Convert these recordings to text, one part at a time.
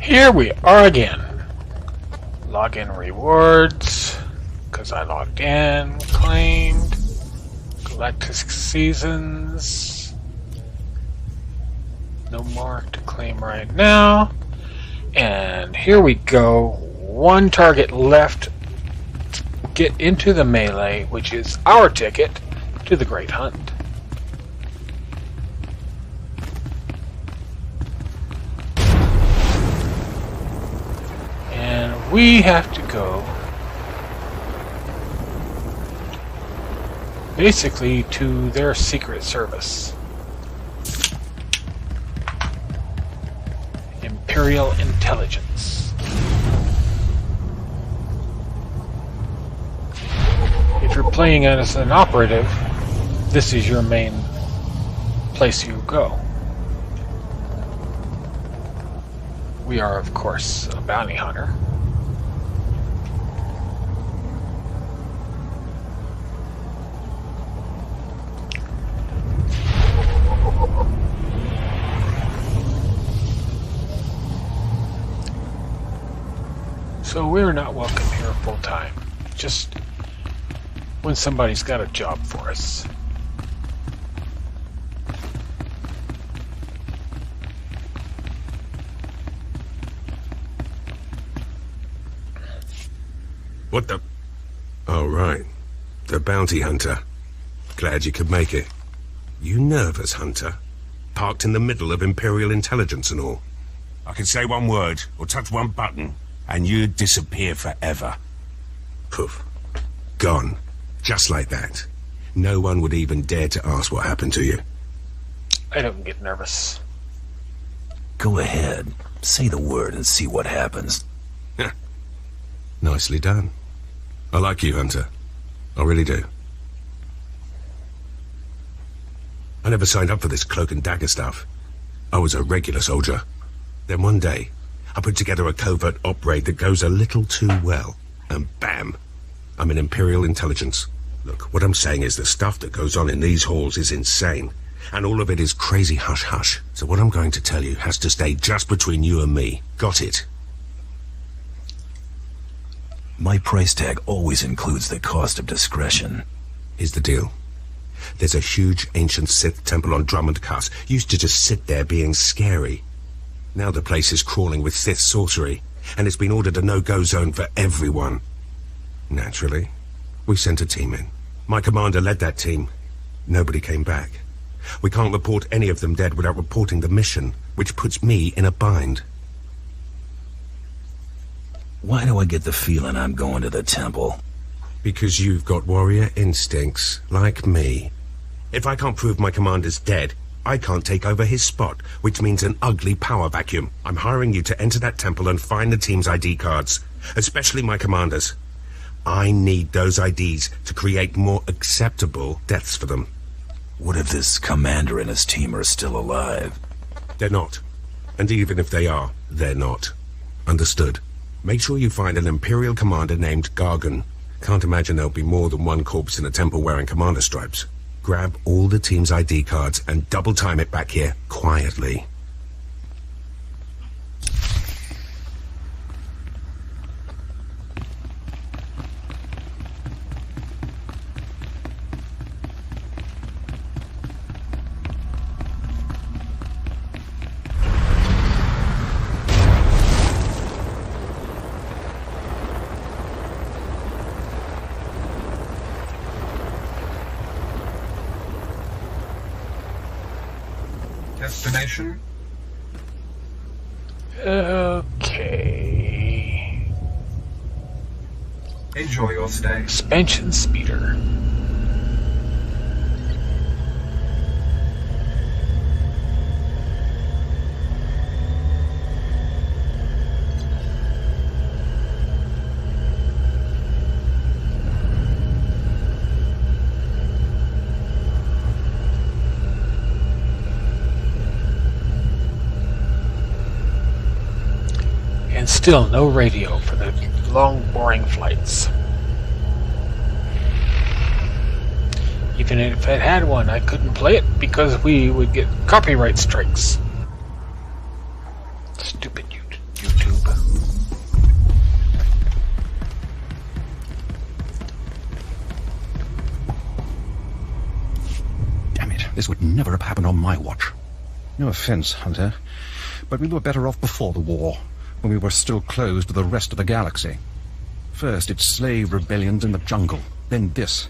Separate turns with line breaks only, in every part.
Here we are again. Login rewards, because I logged in, claimed, galactic seasons. No more to claim right now. And here we go. One target left to get into the melee, which is our ticket to the Great Hunt. And we have to go basically to their secret service. Imperial Intelligence. If you're playing as an operative, this is your main place you go. We are, of course, a bounty hunter. So we're not welcome here full time, just when somebody's got a job for us.
What the? Oh, right. The bounty hunter. Glad you could make it. You nervous, Hunter? Parked in the middle of Imperial Intelligence and all.
I can say one word, or touch one button, and you'd disappear forever.
Poof. Gone. Just like that. No one would even dare to ask what happened to you.
I don't get nervous.
Go ahead. Say the word and see what happens.
Nicely done. I like you, Hunter. I really do. I never signed up for this cloak and dagger stuff. I was a regular soldier. Then one day, I put together a covert op raid that goes a little too well. And bam! I'm in Imperial Intelligence. Look, what I'm saying is the stuff that goes on in these halls is insane. And all of it is crazy hush-hush. So what I'm going to tell you has to stay just between you and me. Got it?
My price tag always includes the cost of discretion.
Here's the deal. There's a huge ancient Sith temple on Drummond Kass. Used to just sit there being scary. Now the place is crawling with Sith sorcery, and it's been ordered a no-go zone for everyone. Naturally, we sent a team in. My commander led that team. Nobody came back. We can't report any of them dead without reporting the mission, which puts me in a bind.
Why do I get the feeling I'm going to the temple?
Because you've got warrior instincts, like me. If I can't prove my commander's dead, I can't take over his spot, which means an ugly power vacuum. I'm hiring you to enter that temple and find the team's ID cards, especially my commander's. I need those IDs to create more acceptable deaths for them.
What if this commander and his team are still alive?
They're not. And even if they are, they're not. Understood? Make sure you find an Imperial commander named Gargan. Can't imagine there'll be more than one corpse in a temple wearing commander stripes. Grab all the team's ID cards and double time it back here, quietly.
Destination?
Okay.
Enjoy your stay.
Expansion speeder. And still no radio for the long, boring flights. Even if it had one, I couldn't play it because we would get copyright strikes. Stupid YouTube.
Damn it, this would never have happened on my watch. No offense, Hunter, but we were better off before the war, when we were still closed to the rest of the galaxy. First, it's slave rebellions in the jungle, then this.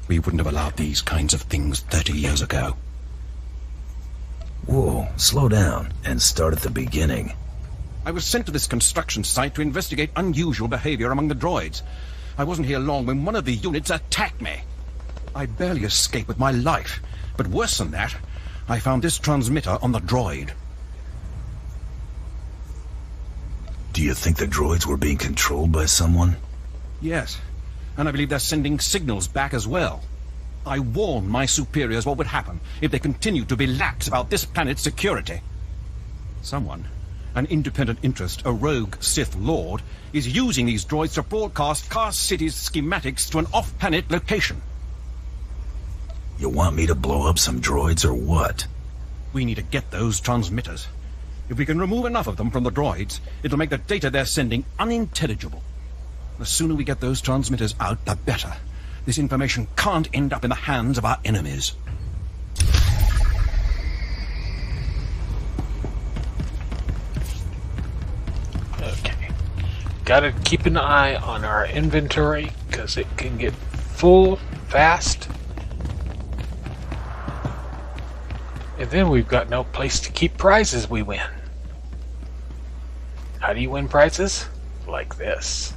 We wouldn't have allowed these kinds of things 30 years ago.
Whoa, slow down and start at the beginning.
I was sent to this construction site to investigate unusual behavior among the droids. I wasn't here long when one of the units attacked me. I barely escaped with my life, but worse than that, I found this transmitter on the droid.
Do you think the droids were being controlled by someone?
Yes, and I believe they're sending signals back as well. I warned my superiors what would happen if they continued to be lax about this planet's security. Someone, an independent interest, a rogue Sith Lord, is using these droids to broadcast Kass City's schematics to an off-planet location.
You want me to blow up some droids or what?
We need to get those transmitters. If we can remove enough of them from the droids, it'll make the data they're sending unintelligible. The sooner we get those transmitters out, the better. This information can't end up in the hands of our enemies.
Okay. Gotta keep an eye on our inventory, because it can get full fast. And then we've got no place to keep prizes we win. How do you win prizes? Like this.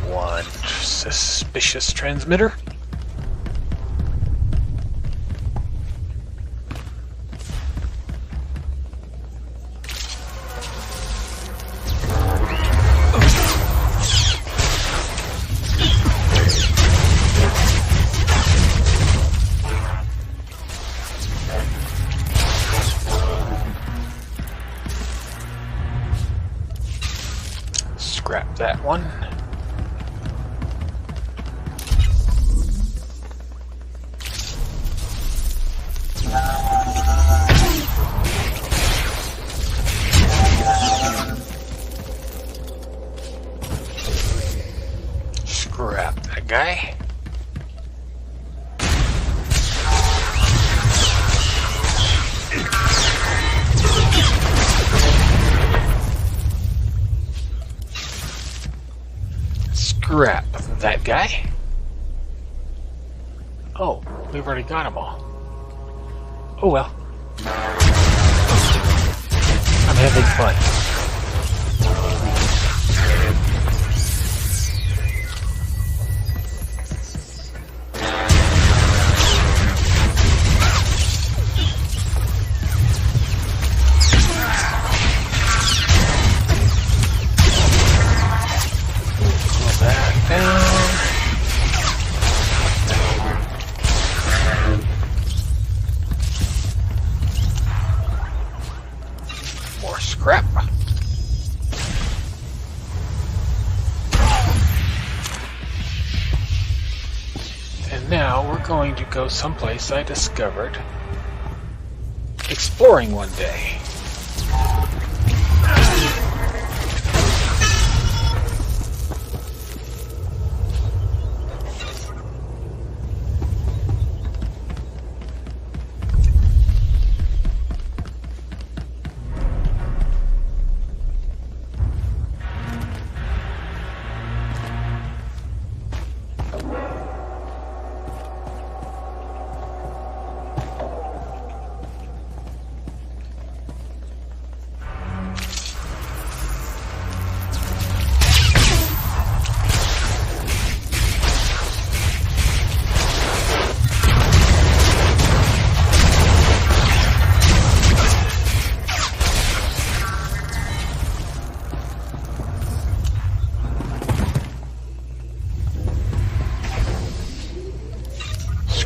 One suspicious transmitter. Scrap that one. Scrap that guy. Scrap that guy. Oh, we've already got them all. Oh well. I'm having fun. More scrap. And now we're going to go someplace I discovered exploring one day.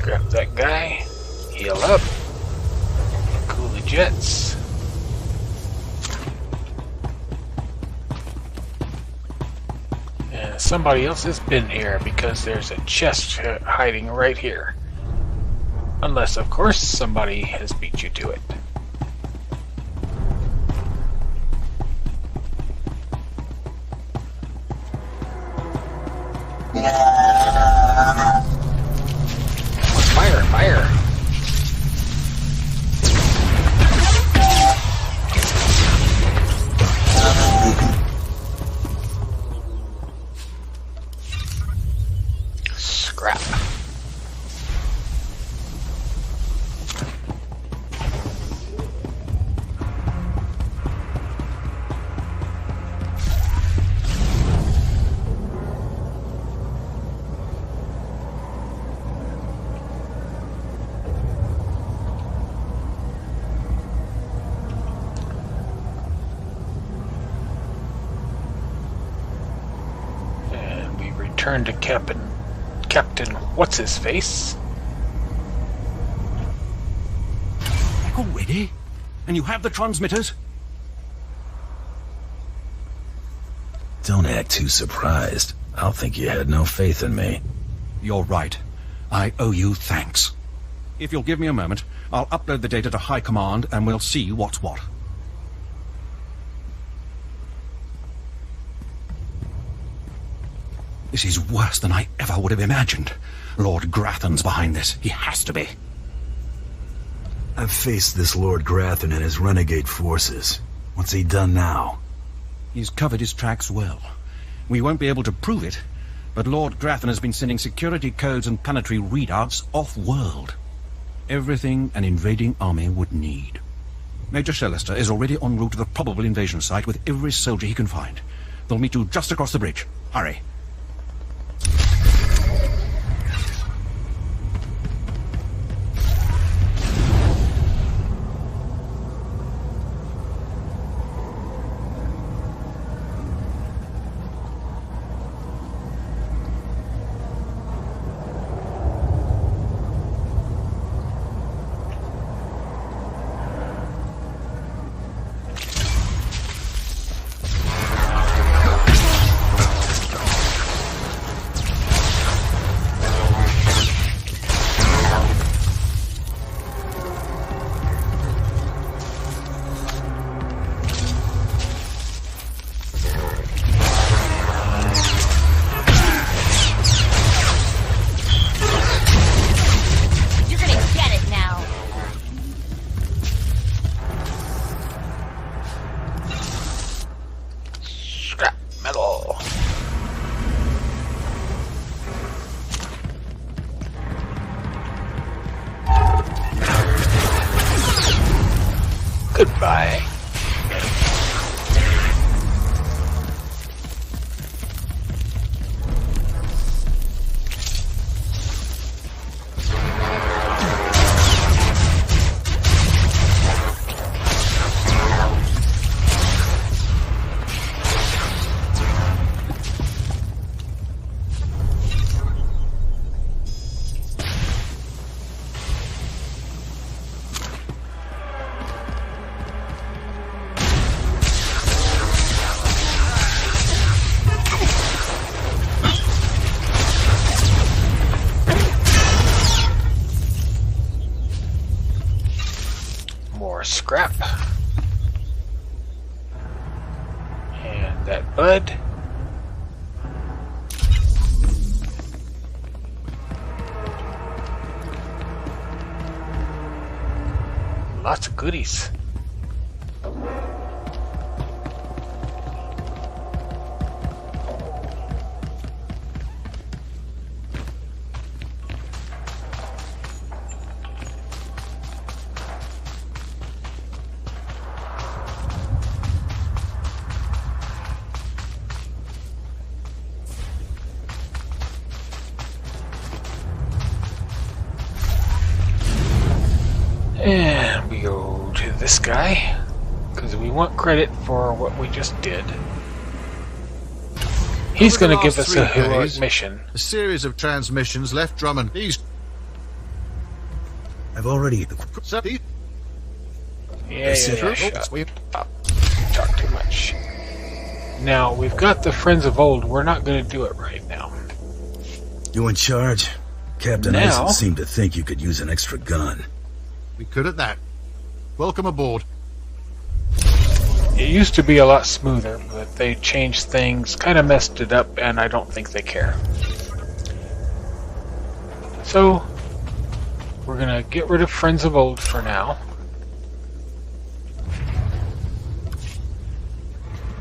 Grab that guy. Heal up. Cool the jets. And somebody else has been here because there's a chest hiding right here. Unless, of course, somebody has beat you to it. Fire, fire. Scrap. Turn to Captain What's-His-Face.
Already? And you have the transmitters?
Don't act too surprised. I'll think you had no faith in me.
You're right. I owe you thanks. If you'll give me a moment, I'll upload the data to High Command and we'll see what's what. This is worse than I ever would have imagined. Lord Grathan's behind this. He has to be.
I've faced this Lord Grathan and his renegade forces. What's he done now?
He's covered his tracks well. We won't be able to prove it, but Lord Grathan has been sending security codes and planetary readouts off-world. Everything an invading army would need. Major Shellister is already en route to the probable invasion site with every soldier he can find. They'll meet you just across the bridge. Hurry.
Goodbye. Scrap. And that bud. Lots of goodies. And we go to this guy, because we want credit for what we just did. He's going to give us a heroic mission.
A series of transmissions left Drummond.
I've already...
Yeah, shut up. Talk too much. Now, we've got the Friends of Old. We're not going to do it right now.
You in charge? Captain
Now-
Ison seemed to think you could use an extra gun.
We could at that. Welcome aboard.
It used to be a lot smoother, but they changed things, kind of messed it up, and I don't think they care. So, we're going to get rid of Friends of Old for now.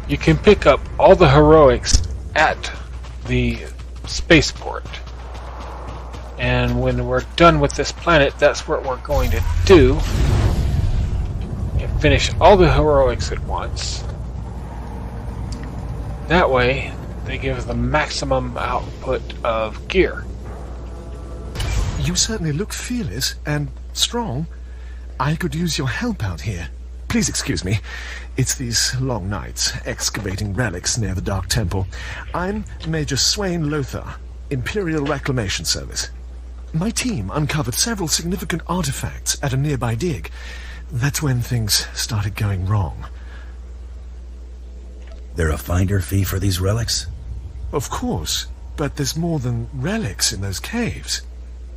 You can pick up all the heroics at the spaceport. And when we're done with this planet, that's what we're going to do. And finish all the heroics at once. That way, they give the maximum output of gear.
You certainly look fearless and strong. I could use your help out here. Please excuse me. It's these long nights, excavating relics near the Dark Temple. I'm Major Swain Lothar, Imperial Reclamation Service. My team uncovered several significant artifacts at a nearby dig. That's when things started going wrong.
There a finder fee for these relics?
Of course, but there's more than relics in those caves.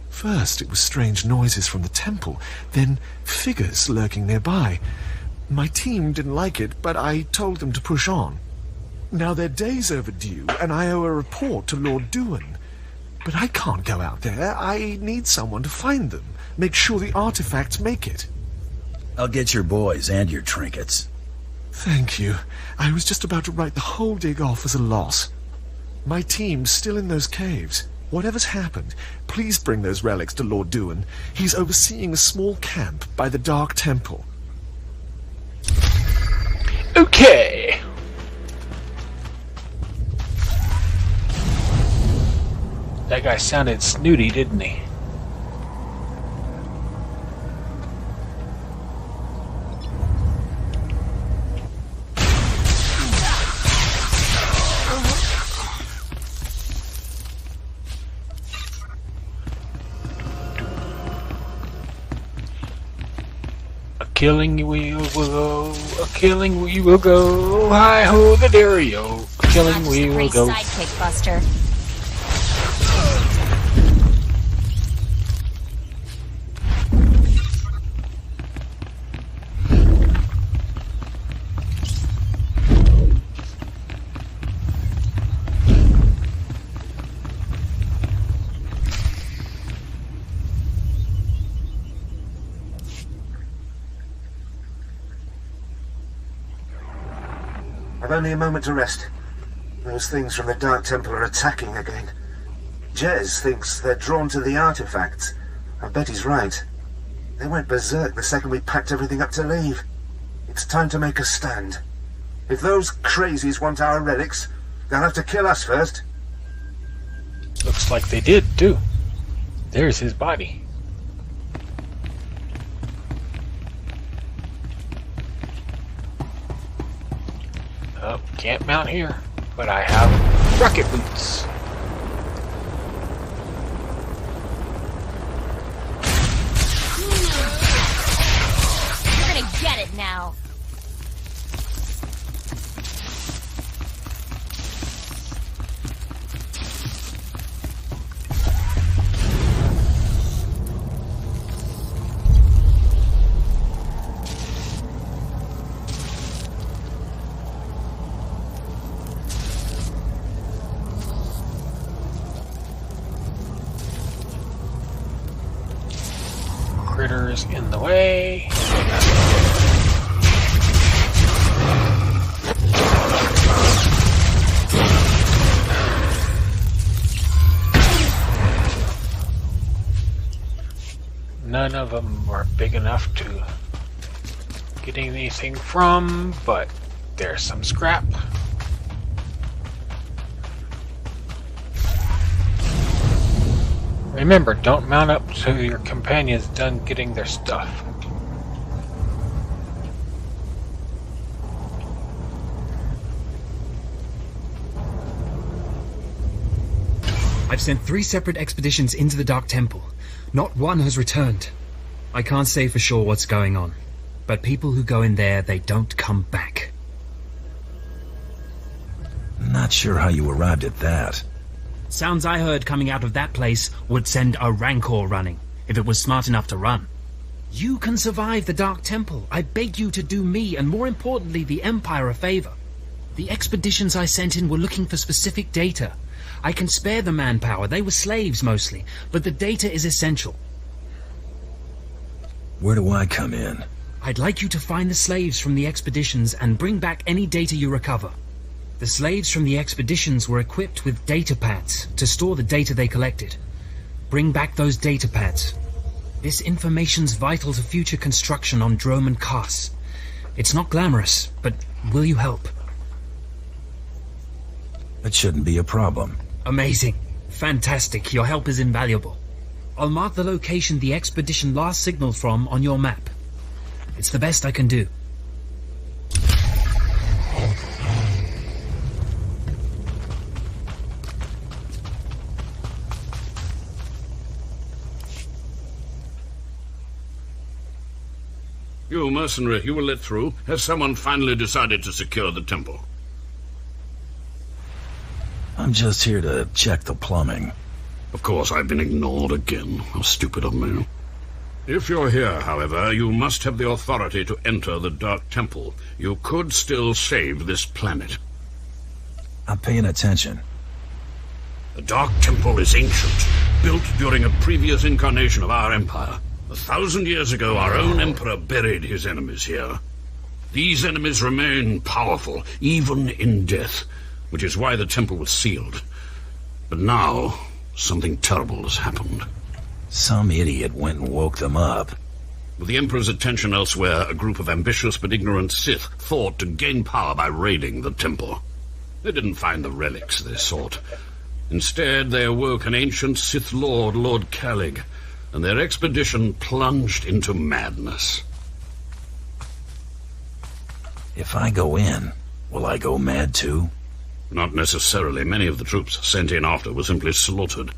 First, it was strange noises from the temple, then figures lurking nearby. My team didn't like it, but I told them to push on. Now they're days overdue, and I owe a report to Lord Duan. But I can't go out there. I need someone to find them, make sure the artifacts make it.
I'll get your boys and your trinkets.
Thank you. I was just about to write the whole dig off as a loss. My team's still in those caves. Whatever's happened, please bring those relics to Lord Duan. He's overseeing a small camp by the Dark Temple.
Okay. That guy sounded snooty, didn't he? Killing we will go, a killing we will go, hi ho the dairy-o, a killing we will go.
Sidekick buster.
I've only a moment to rest. Those things from the Dark Temple are attacking again. Jez thinks they're drawn to the artifacts. I bet he's right. They went berserk the second we packed everything up to leave. It's time to make a stand. If those crazies want our relics, they'll have to kill us first.
Looks like they did, too. There's his body. Oh, can't mount here, but I have rocket boots.
You're gonna get it now.
Critters in the way. None of them were big enough to get anything from, but there's some scrap. Remember, don't mount up till your companion's done getting their stuff.
I've sent 3 separate expeditions into the Dark Temple. Not one has returned. I can't say for sure what's going on, but people who go in there, they don't come back.
Not sure how you arrived at that.
Sounds I heard coming out of that place would send a Rancor running, if it was smart enough to run. You can survive the Dark Temple. I beg you to do me, and more importantly, the Empire a favor. The expeditions I sent in were looking for specific data. I can spare the manpower, they were slaves mostly, but the data is essential.
Where do I come in?
I'd like you to find the slaves from the expeditions and bring back any data you recover. The slaves from the expeditions were equipped with data pads to store the data they collected. Bring back those data pads. This information's vital to future construction on Drummond Kass. It's not glamorous, but will you help?
It shouldn't be a problem.
Amazing. Fantastic. Your help is invaluable. I'll mark the location the expedition last signaled from on your map. It's the best I can do.
You mercenary, you were let through. Has someone finally decided to secure the temple?
I'm just here to check the plumbing.
Of course, I've been ignored again. How stupid of me. If you're here, however, you must have the authority to enter the Dark Temple. You could still save this planet.
I'm paying attention.
The Dark Temple is ancient, built during a previous incarnation of our empire. 1,000 years ago, our own emperor buried his enemies here. These enemies remain powerful, even in death, which is why the temple was sealed. But now, something terrible has happened.
Some idiot went and woke them up.
With the Emperor's attention elsewhere, a group of ambitious but ignorant Sith thought to gain power by raiding the temple. They didn't find the relics they sought. Instead, they awoke an ancient Sith Lord, Lord Kalig, and their expedition plunged into madness.
If I go in, will I go mad too?
Not necessarily. Many of the troops sent in after were simply slaughtered.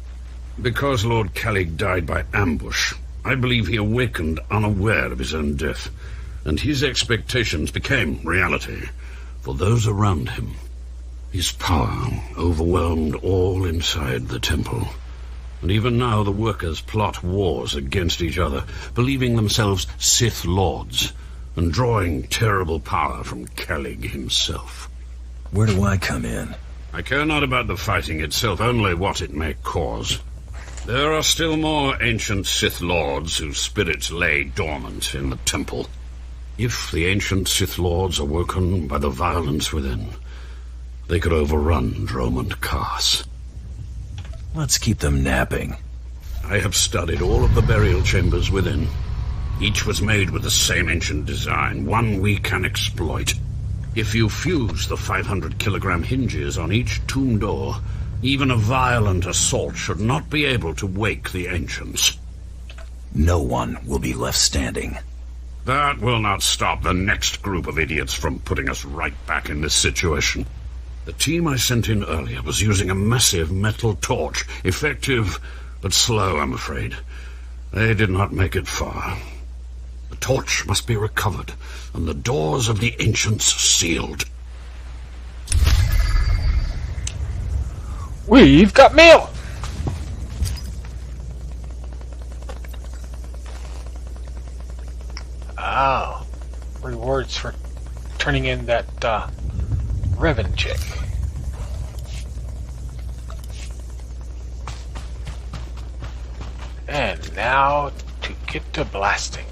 Because Lord Kalig died by ambush, I believe he awakened unaware of his own death, and his expectations became reality for those around him. His power overwhelmed all inside the temple. And even now the workers plot wars against each other, believing themselves Sith Lords, and drawing terrible power from Kalig himself.
Where do I come in?
I care not about the fighting itself, only what it may cause. There are still more ancient Sith Lords whose spirits lay dormant in the temple. If the ancient Sith Lords are woken by the violence within, they could overrun Drummond Kass.
Let's keep them napping.
I have studied all of the burial chambers within. Each was made with the same ancient design, one we can exploit. If you fuse the 500-kilogram hinges on each tomb door, even a violent assault should not be able to wake the ancients.
No one will be left standing.
That will not stop the next group of idiots from putting us right back in this situation. The team I sent in earlier was using a massive metal torch. Effective, but slow, I'm afraid. They did not make it far. The torch must be recovered, and the doors of the ancients sealed.
We've got mail! Oh. Rewards for turning in that, Revan chick. And now to get to blasting.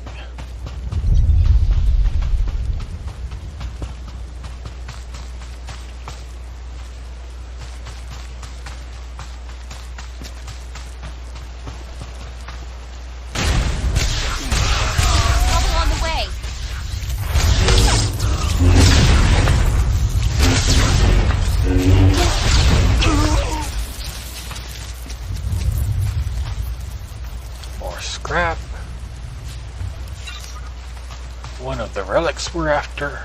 Scrap. One of the relics we're after.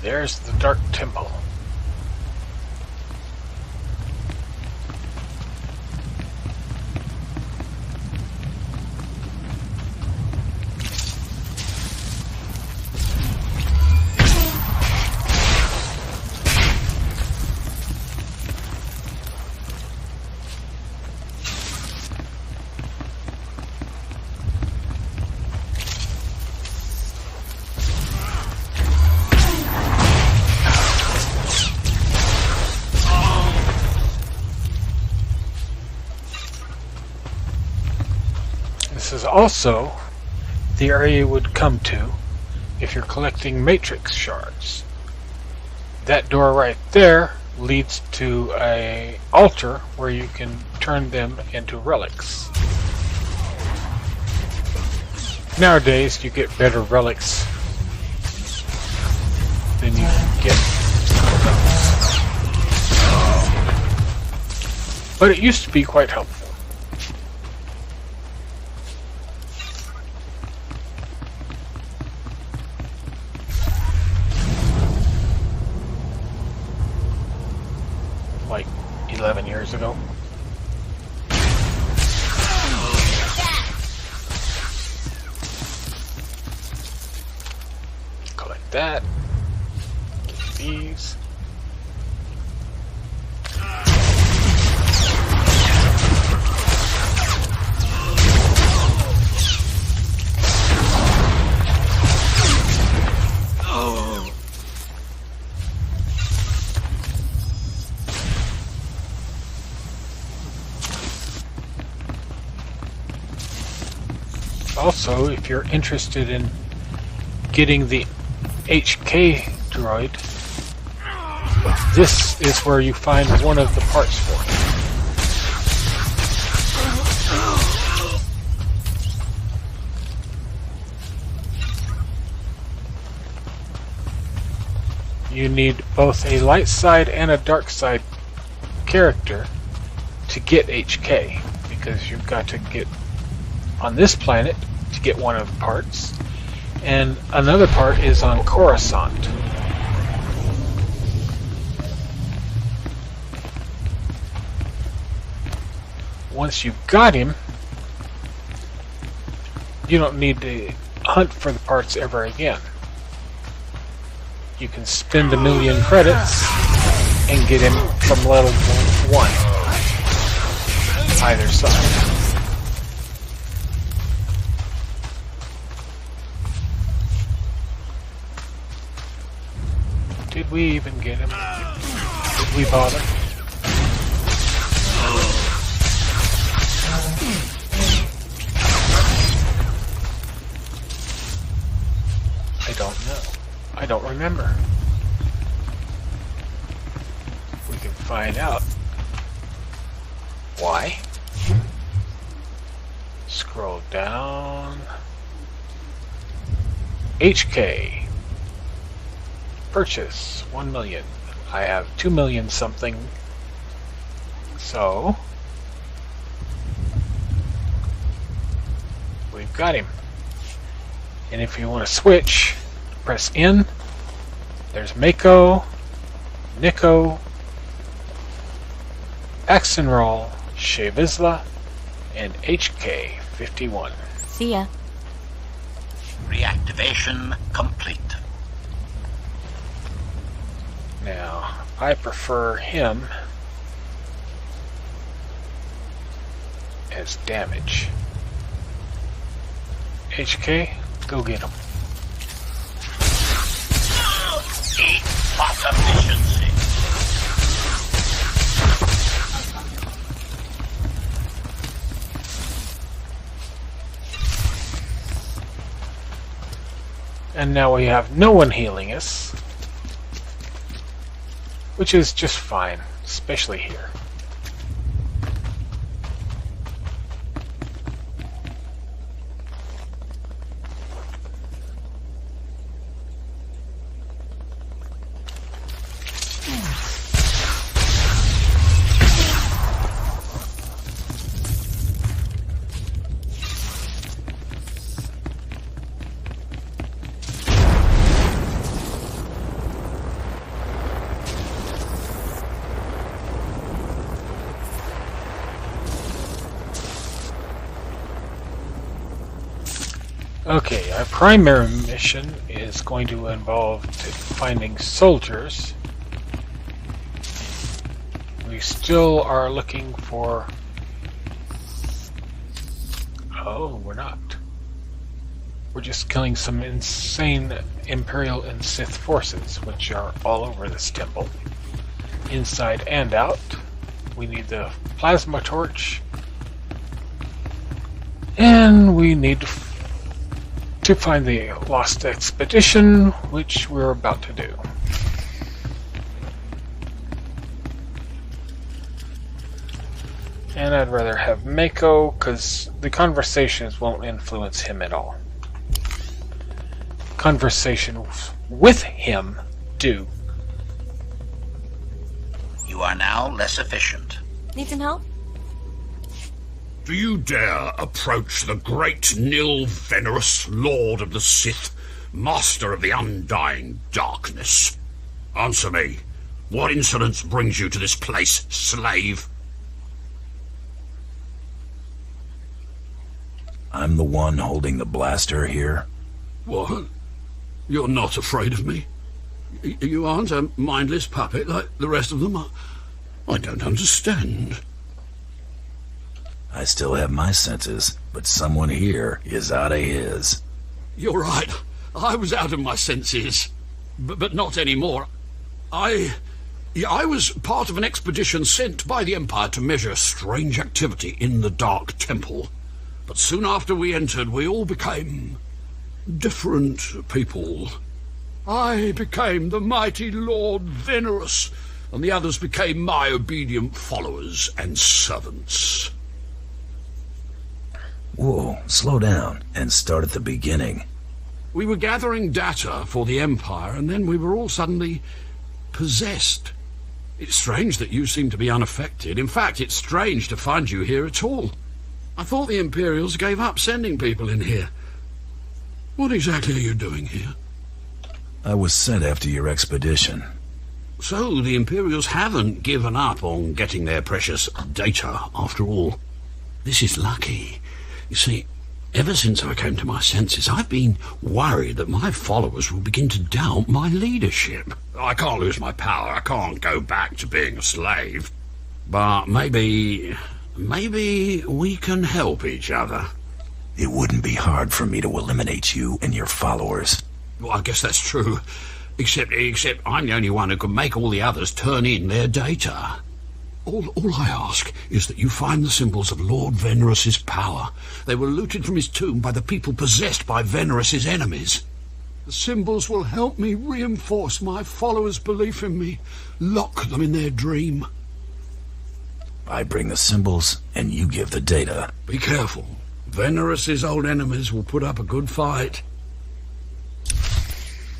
There's the Dark Temple. This is also the area you would come to if you're collecting matrix shards. That door right there leads to an altar where you can turn them into relics. Nowadays you get better relics than you can get with those. But it used to be quite helpful. Like 11 years ago. Collect that. Get these. Also, if you're interested in getting the HK droid, this is where you find one of the parts for it. You need both a light side and a dark side character to get HK, because you've got to get on this planet to get one of the parts, and another part is on Coruscant. Once you've got him, you don't need to hunt for the parts ever again. You can spend 1,000,000 credits and get him from level 1, either side. Did we even get him? Did we bother? I don't know. I don't remember. We can find out. Why? Scroll down. HK. Purchase 1,000,000. I have 2,000,000 something. So we've got him. And if you want to switch, press N. There's Mako, Nico, Axenroll, Ch11, and HK51.
See ya.
Reactivation complete.
Now, I prefer him as damage. HK, go get him.
Spot efficiency.
And now we have no one healing us, which is just fine, especially here. Okay, our primary mission is going to involve finding soldiers. We still are looking for... Oh, we're not. We're just killing some insane Imperial and Sith forces, which are all over this temple, inside and out. We need the plasma torch, and we need to find the lost expedition, which we're about to do. And I'd rather have Mako, because the conversations won't influence him at all. Conversations with him do.
You are now less efficient.
Need some help?
Do you dare approach the great Nil Venerus, Lord of the Sith, Master of the Undying Darkness? Answer me. What insolence brings you to this place, slave?
I'm the one holding the blaster here.
What? You're not afraid of me? You aren't a mindless puppet like the rest of them? I don't understand.
I still have my senses, but someone here is out of his.
You're right. I was out of my senses. But not anymore. I was part of an expedition sent by the Empire to measure strange activity in the Dark Temple. But soon after we entered, we all became different people. I became the mighty Lord Venerus, and the others became my obedient followers and servants.
Whoa, slow down and start at the beginning.
We were gathering data for the Empire, and then we were all suddenly possessed. It's strange that you seem to be unaffected. In fact, it's strange to find you here at all. I thought the Imperials gave up sending people in here. What exactly are you doing here?
I was sent after your expedition.
So the Imperials haven't given up on getting their precious data, after all. This is lucky. You see, ever since I came to my senses, I've been worried that my followers will begin to doubt my leadership. I can't lose my power. I can't go back to being a slave. But maybe we can help each other.
It wouldn't be hard for me to eliminate you and your followers.
Well, I guess that's true. Except I'm the only one who can make all the others turn in their data. All I ask is that you find the symbols of Lord Venerus's power. They were looted from his tomb by the people possessed by Venerus's enemies. The symbols will help me reinforce my followers' belief in me, lock them in their dream.
I bring the symbols, and you give the data.
Be careful. Venerus's old enemies will put up a good fight.